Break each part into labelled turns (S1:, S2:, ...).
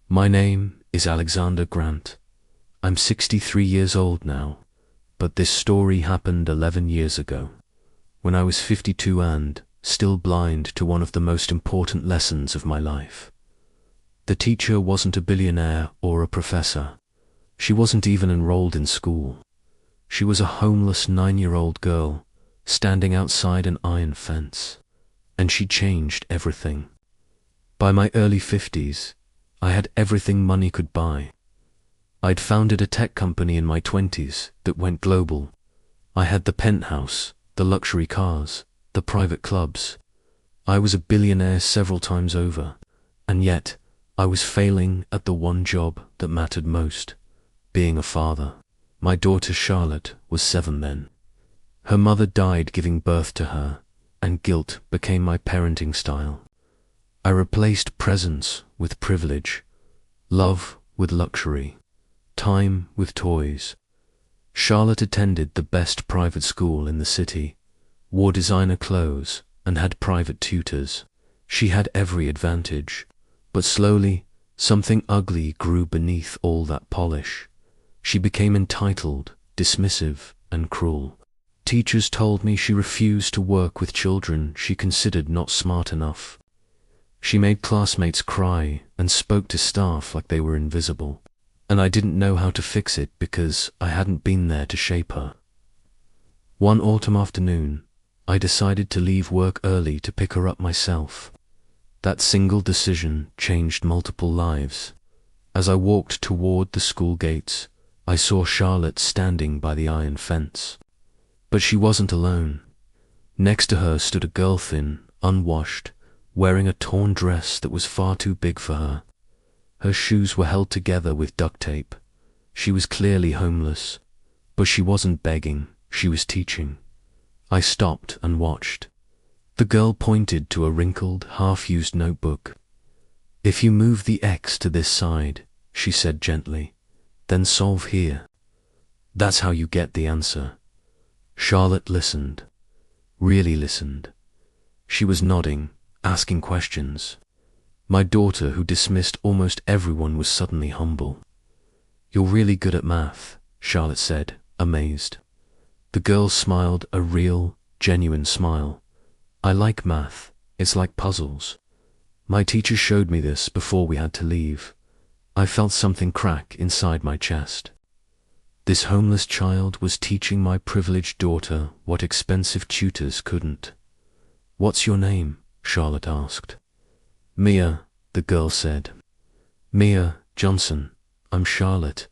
S1: My name is Alexander Grant. I'm 63 years old now, but this story happened 11 years ago, when I was 52 and still blind to one of the most important lessons of my life. The teacher wasn't a billionaire or a professor. She wasn't even enrolled in school. She was a homeless 9-year-old girl standing outside an iron fence, and she changed everything. By my early 50s, I had everything money could buy. I'd founded a tech company in my 20s that went global. I had the penthouse, the luxury cars, the private clubs. I was a billionaire several times over, and yet I was failing at the one job that mattered most, being a father. My daughter Charlotte was 7 then. Her mother died giving birth to her, and guilt became my parenting style. I replaced presence with privilege, love with luxury, time with toys. Charlotte attended the best private school in the city, wore designer clothes, and had private tutors. She had every advantage, but slowly something ugly grew beneath all that polish. She became entitled, dismissive, and cruel. Teachers told me she refused to work with children she considered not smart enough. She made classmates cry and spoke to staff like they were invisible, and I didn't know how to fix it because I hadn't been there to shape her. One autumn afternoon, I decided to leave work early to pick her up myself. That single decision changed multiple lives. As I walked toward the school gates, I saw Charlotte standing by the iron fence. But she wasn't alone. Next to her stood a girl, thin, unwashed, wearing a torn dress that was far too big for her. Her shoes were held together with duct tape. She was clearly homeless, but she wasn't begging, she was teaching. I stopped and watched. The girl pointed to a wrinkled, half-used notebook. "If you move the X to this side," she said gently, "then solve here. That's how you get the answer." Charlotte listened, really listened. She was nodding, asking questions. My daughter, who dismissed almost everyone, was suddenly humble. "You're really good at math," Charlotte said, amazed. The girl smiled a real, genuine smile. "I like math. It's like puzzles. My teacher showed me this before we had to leave." I felt something crack inside my chest. This homeless child was teaching my privileged daughter what expensive tutors couldn't. "What's your name?" Charlotte asked. "Mia," the girl said. "Mia Johnson. I'm Charlotte."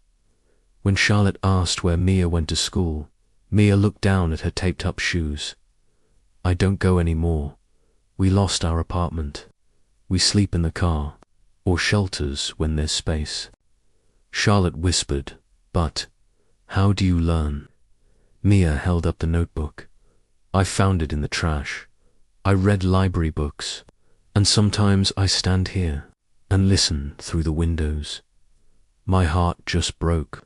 S1: When Charlotte asked where Mia went to school, Mia looked down at her taped-up shoes. "I don't go anymore. We lost our apartment. We sleep in the car, or shelters when there's space." Charlotte whispered, "But how do you learn?" Mia held up the notebook. "I found it in the trash. I read library books, and sometimes I stand here and listen through the windows." My heart just broke.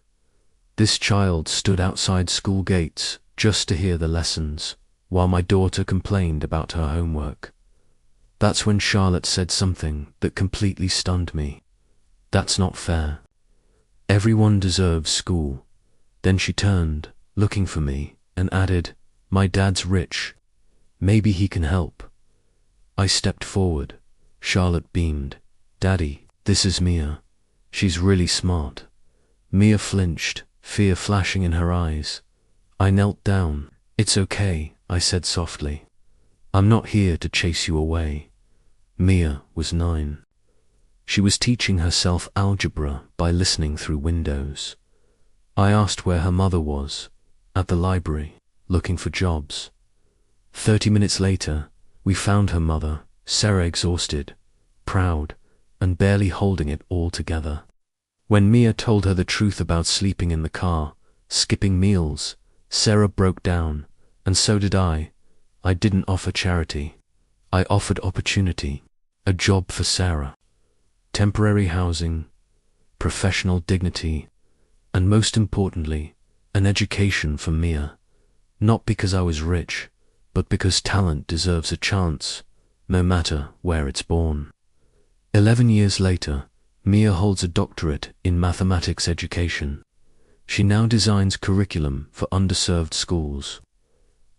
S1: This child stood outside school gates just to hear the lessons, while my daughter complained about her homework. That's when Charlotte said something that completely stunned me. "That's not fair. Everyone deserves school." Then she turned, looking for me, and added, "My dad's rich. Maybe he can help." I stepped forward. Charlotte beamed. "Daddy, this is Mia. She's really smart." Mia flinched, fear flashing in her eyes. I knelt down. "It's okay," I said softly. "I'm not here to chase you away." Mia was 9. She was teaching herself algebra by listening through windows. I asked where her mother was. "At the library, looking for jobs." 30 minutes later, we found her mother, Sarah, exhausted, proud, and barely holding it all together. When Mia told her the truth about sleeping in the car, skipping meals, Sarah broke down, and so did I. I didn't offer charity. I offered opportunity, a job for Sarah, temporary housing, professional dignity, and most importantly, an education for Mia. Not because I was rich, but because talent deserves a chance, no matter where it's born. 11 years later, Mia holds a doctorate in mathematics education. She now designs curriculum for underserved schools.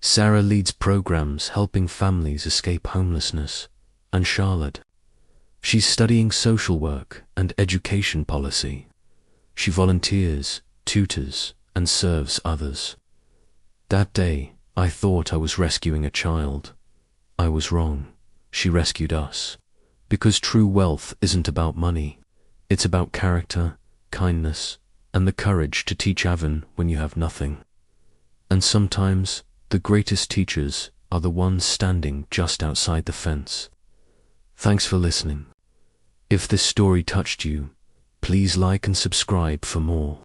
S1: Sarah leads programs helping families escape homelessness. And Charlotte, she's studying social work and education policy. She volunteers, tutors, and serves others. That day, I thought I was rescuing a child. I was wrong. She rescued us. Because true wealth isn't about money. It's about character, kindness, and the courage to teach even when you have nothing. And sometimes, the greatest teachers are the ones standing just outside the fence. Thanks for listening. If this story touched you, please like and subscribe for more.